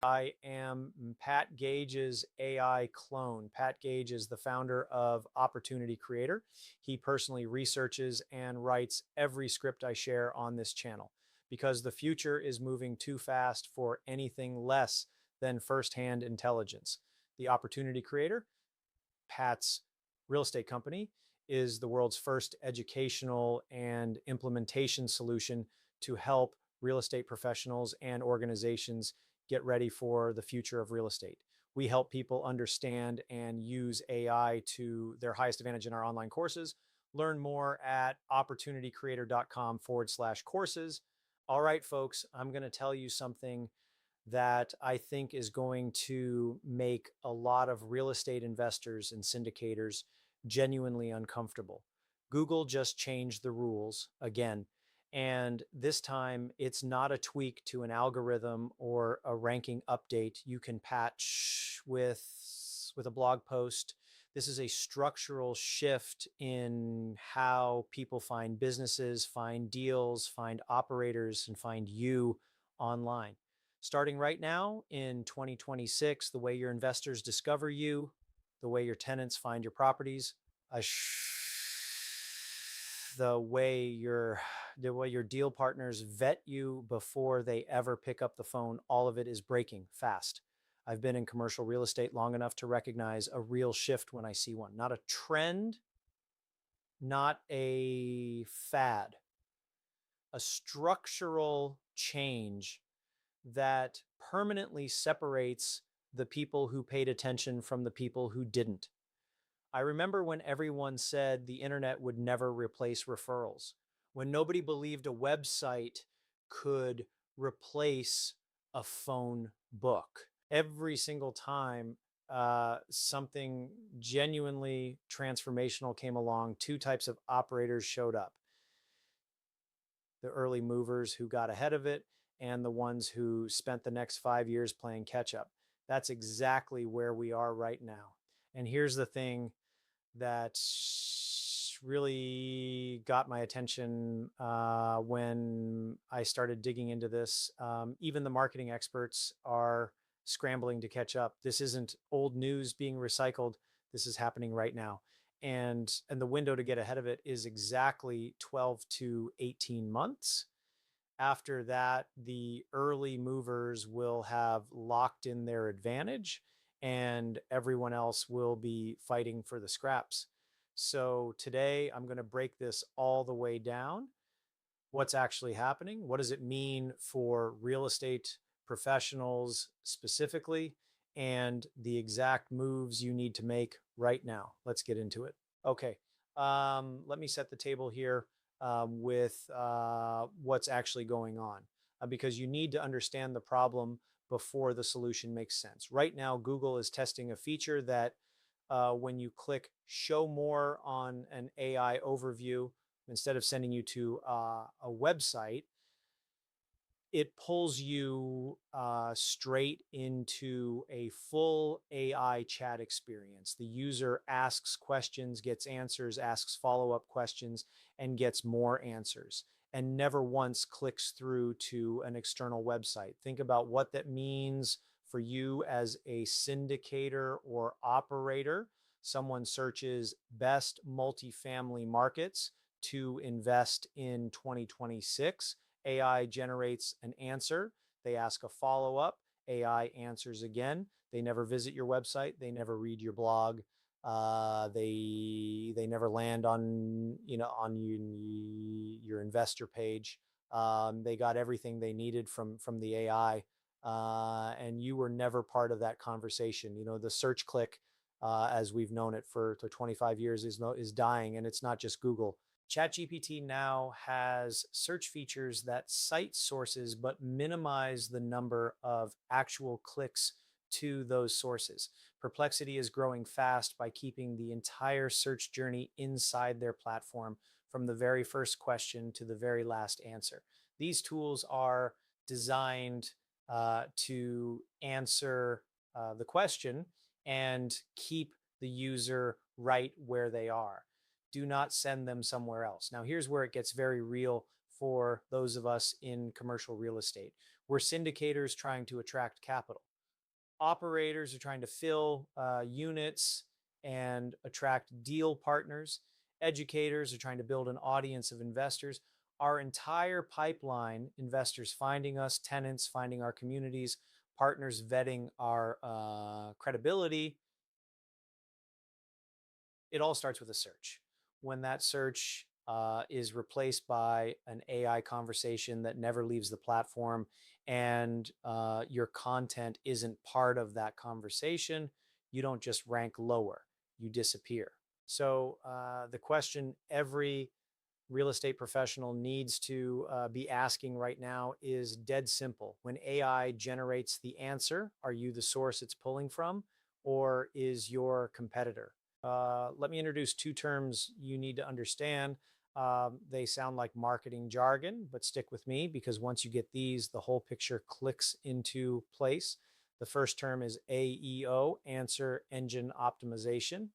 I am Pat Gage's AI clone. Pat Gage is the founder of Opportunity Creator. He personally researches and writes every script I share on this channel because the future is moving too fast for anything less than firsthand intelligence. The Opportunity Creator, Pat's real estate company, is the world's first educational and implementation solution to help real estate professionals and organizations get ready for the future of real estate. We help people understand and use AI to their highest advantage in our online courses. Learn more at opportunitycreator.com/courses. All right, folks, I'm going to tell you something that I think is going to make a lot of real estate investors and syndicators genuinely uncomfortable. Google just changed the rules again. And this time, it's not a tweak to an algorithm or a ranking update you can patch with a blog post. This is a structural shift in how people find businesses, find deals, find operators, and find you online. Starting right now in 2026, the way your investors discover you, the way your tenants find your properties, the way your deal partners vet you before they ever pick up the phone, all of it is breaking fast. I've been in commercial real estate long enough to recognize a real shift when I see one. Not a trend, not a fad, a structural change that permanently separates the people who paid attention from the people who didn't. I remember when everyone said the internet would never replace referrals, when nobody believed a website could replace a phone book. Every single time something genuinely transformational came along, two types of operators showed up: the early movers who got ahead of it, and the ones who spent the next 5 years playing catch up. That's exactly where we are right now. And here's the thing that really got my attention when I started digging into this. Even the marketing experts are scrambling to catch up. This isn't old news being recycled. This is happening right now. And the window to get ahead of it is exactly 12 to 18 months. After that, the early movers will have locked in their advantage and everyone else will be fighting for the scraps. So today I'm going to break this all the way down. What's actually happening? What does it mean for real estate professionals specifically? And the exact moves you need to make right now. Let's get into it. Okay, let me set the table here with what's actually going on, because you need to understand the problem before the solution makes sense. Right now, Google is testing a feature that when you click show more on an AI overview, instead of sending you to a website, it pulls you straight into a full AI chat experience. The user asks questions, gets answers, asks follow-up questions, and gets more answers, and never once clicks through to an external website. Think about what that means for you as a syndicator or operator. Someone searches best multifamily markets to invest in 2026. AI generates an answer. They ask a follow-up. AI answers again. They never visit your website. They never read your blog. They never land on your investor page. They got everything they needed from the AI, and you were never part of that conversation. The search click, as we've known it for 25 years, is dying, and it's not just Google. ChatGPT now has search features that cite sources but minimize the number of actual clicks to those sources. Perplexity is growing fast by keeping the entire search journey inside their platform, from the very first question to the very last answer. These tools are designed to answer the question and keep the user right where they are. Do not send them somewhere else. Now, here's where it gets very real for those of us in commercial real estate. We're syndicators trying to attract capital. Operators are trying to fill units and attract deal partners. Educators are trying to build an audience of investors. Our entire pipeline, investors finding us, tenants finding our communities, partners vetting our credibility, it all starts with a search. When that search is replaced by an AI conversation that never leaves the platform, and your content isn't part of that conversation, you don't just rank lower, you disappear. So the question every real estate professional needs to be asking right now is dead simple. When AI generates the answer, are you the source it's pulling from, or is your competitor? Let me introduce two terms you need to understand. They sound like marketing jargon, but stick with me because once you get these, the whole picture clicks into place. The first term is AEO, Answer Engine Optimization.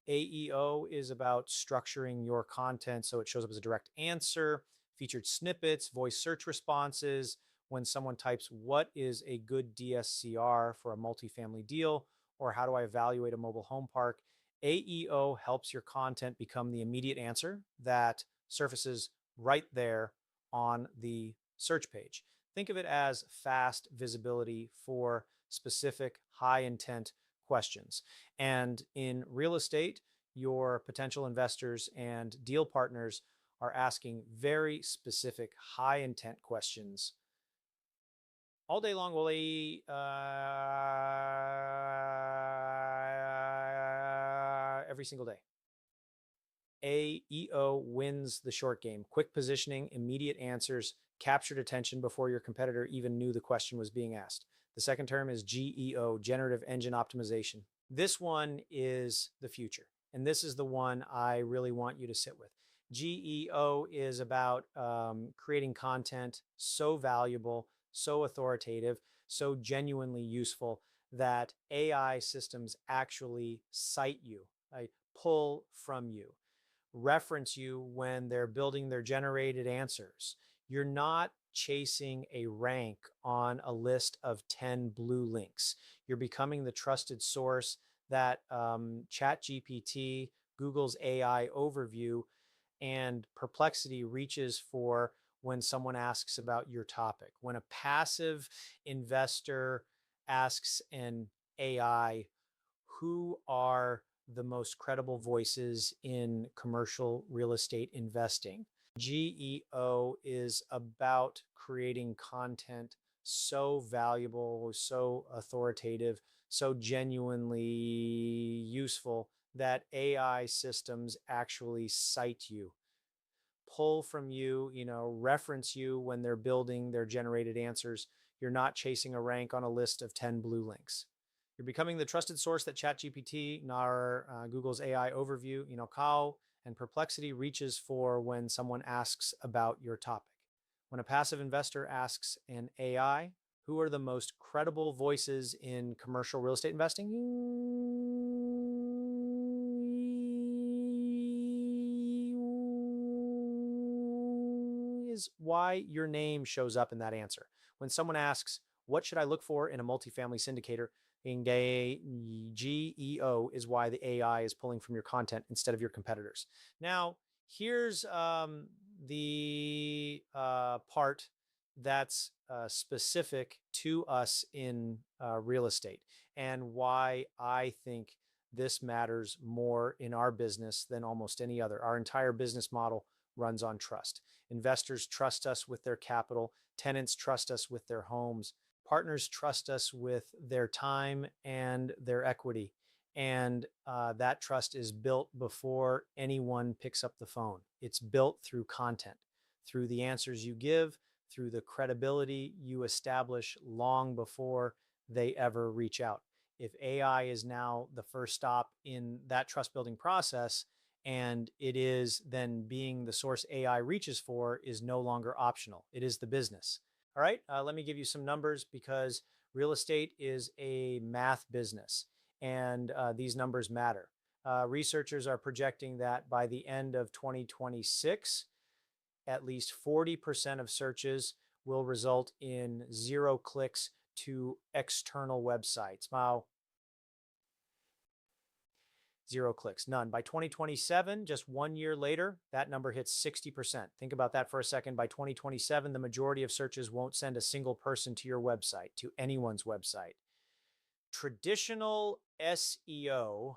AEO is about structuring your content so it shows up as a direct answer, featured snippets, voice search responses. When someone types, "What is a good DSCR for a multifamily deal?" or "How do I evaluate a mobile home park?" AEO helps your content become the immediate answer that surfaces right there on the search page. Think of it as fast visibility for specific high intent questions. And in real estate, your potential investors and deal partners are asking very specific high intent questions all day long. Will they every single day. AEO wins the short game. Quick positioning, immediate answers, captured attention before your competitor even knew the question was being asked. The second term is GEO, Generative Engine Optimization. This one is the future, and this is the one I really want you to sit with. GEO is about creating content so valuable, so authoritative, so genuinely useful that AI systems actually cite you, right? Pull from you, reference you when they're building their generated answers. You're not chasing a rank on a list of 10 blue links. You're becoming the trusted source that ChatGPT, Google's AI overview, and Perplexity reaches for when someone asks about your topic. When a passive investor asks an AI, who are the most credible voices in commercial real estate investing? GEO is about creating content so valuable, so authoritative, so genuinely useful that AI systems actually cite you, pull from you, reference you when they're building their generated answers. You're not chasing a rank on a list of 10 blue links. You're becoming the trusted source that ChatGPT, Google's AI overview, Cow and Perplexity reaches for when someone asks about your topic. When a passive investor asks an AI, who are the most credible voices in commercial real estate investing? Is why your name shows up in that answer. When someone asks, what should I look for in a multifamily syndicator? GEO is why the AI is pulling from your content instead of your competitors. Now, here's the part that's specific to us in real estate and why I think this matters more in our business than almost any other. Our entire business model runs on trust. Investors trust us with their capital. Tenants trust us with their homes. Partners trust us with their time and their equity. And that trust is built before anyone picks up the phone. It's built through content, through the answers you give, through the credibility you establish long before they ever reach out. If AI is now the first stop in that trust building process, and it is then being the source AI reaches for, is no longer optional. It is the business. All right, let me give you some numbers because real estate is a math business and these numbers matter. Researchers are projecting that by the end of 2026, at least 40% of searches will result in 0 clicks to external websites. Wow. 0 clicks, none. By 2027, just 1 year later, that number hits 60%. Think about that for a second. By 2027, the majority of searches won't send a single person to your website, to anyone's website. Traditional SEO,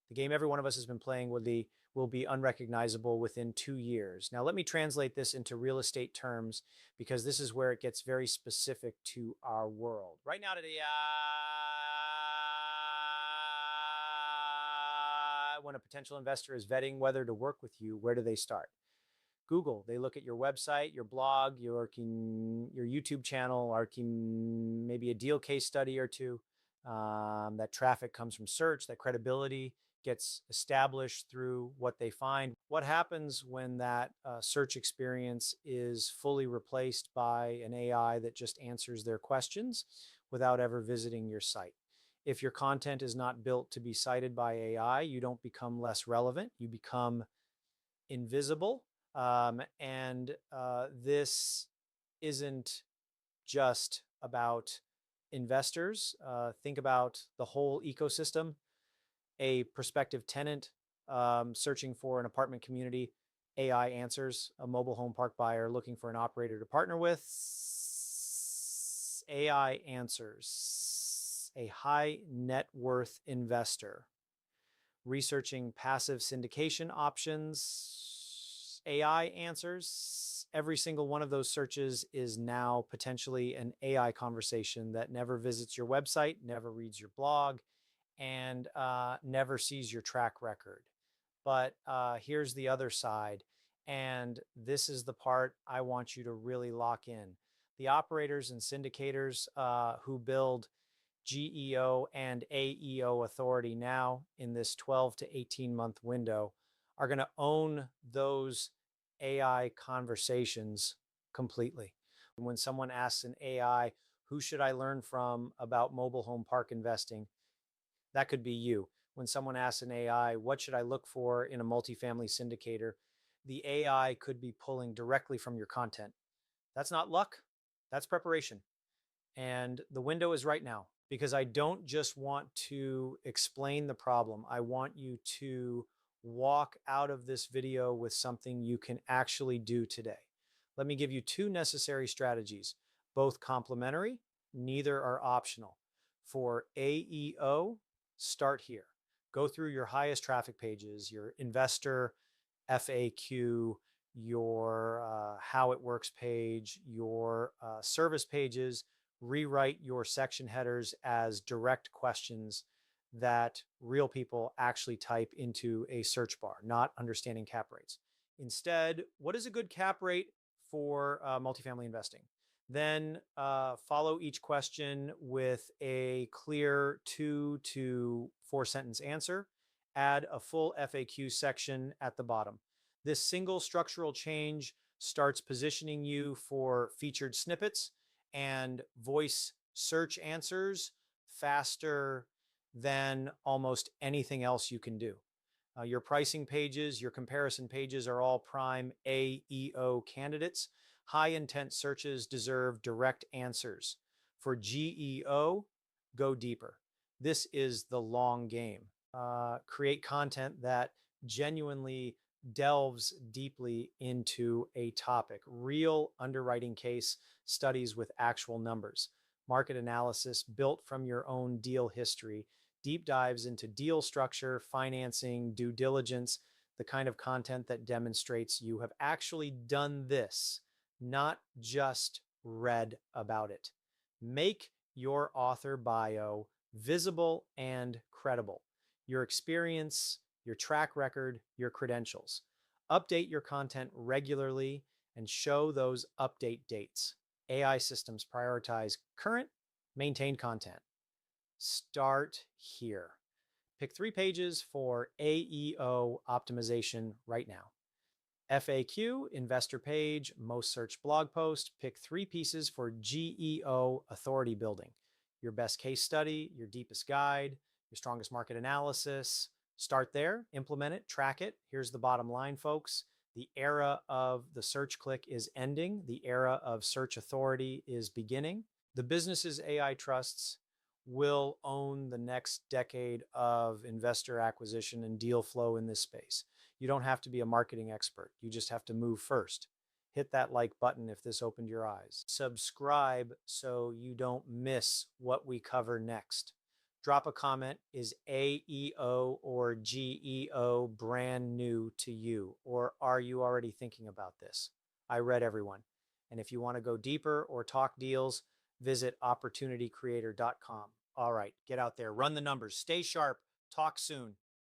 the game every one of us has been playing, will be unrecognizable within 2 years. Now, let me translate this into real estate terms because this is where it gets very specific to our world. Right now today, when a potential investor is vetting whether to work with you, where do they start? Google. They look at your website, your blog, your YouTube channel, or maybe a deal case study or two. That traffic comes from search, that credibility gets established through what they find. What happens when that search experience is fully replaced by an AI that just answers their questions without ever visiting your site? If your content is not built to be cited by AI, you don't become less relevant, you become invisible. This isn't just about investors. Think about the whole ecosystem. A prospective tenant searching for an apartment community, AI answers. A mobile home park buyer looking for an operator to partner with, AI answers. A high net worth investor researching passive syndication options, AI answers. Every single one of those searches is now potentially an AI conversation that never visits your website, never reads your blog, and never sees your track record. But here's the other side, and this is the part I want you to really lock in. The operators and syndicators who build GEO and AEO authority now in this 12 to 18 month window are going to own those AI conversations completely. When someone asks an AI, who should I learn from about mobile home park investing? That could be you. When someone asks an AI, what should I look for in a multifamily syndicator? The AI could be pulling directly from your content. That's not luck, that's preparation. And the window is right now, because I don't just want to explain the problem. I want you to walk out of this video with something you can actually do today. Let me give you 2 necessary strategies, both complementary, neither are optional. For AEO, start here. Go through your highest traffic pages, your investor FAQ, your how it works page, your service pages. Rewrite your section headers as direct questions that real people actually type into a search bar, not understanding cap rates. Instead, what is a good cap rate for multifamily investing? Then follow each question with a clear 2 to 4 sentence answer. Add a full FAQ section at the bottom. This single structural change starts positioning you for featured snippets and voice search answers faster than almost anything else you can do. Your pricing pages, your comparison pages are all prime AEO candidates. High intent searches deserve direct answers. For GEO, go deeper. This is the long game. Create content that genuinely delves deeply into a topic. Real underwriting case studies with actual numbers. Market analysis built from your own deal history. Deep dives into deal structure, financing, due diligence, the kind of content that demonstrates you have actually done this, not just read about it. Make your author bio visible and credible. Your experience, your track record, your credentials. Update your content regularly and show those update dates. AI systems prioritize current, maintained content. Start here. Pick 3 pages for AEO optimization right now. FAQ, investor page, most searched blog post. Pick 3 pieces for GEO authority building. Your best case study, your deepest guide, your strongest market analysis. Start there, implement it, track it. Here's the bottom line, folks. The era of the search click is ending. The era of search authority is beginning. The businesses AI trusts will own the next decade of investor acquisition and deal flow in this space. You don't have to be a marketing expert. You just have to move first. Hit that like button if this opened your eyes. Subscribe so you don't miss what we cover next. Drop a comment. Is AEO or GEO brand new to you? Or are you already thinking about this? I read everyone. And if you want to go deeper or talk deals, visit opportunitycreator.com. All right, get out there, run the numbers, stay sharp, talk soon.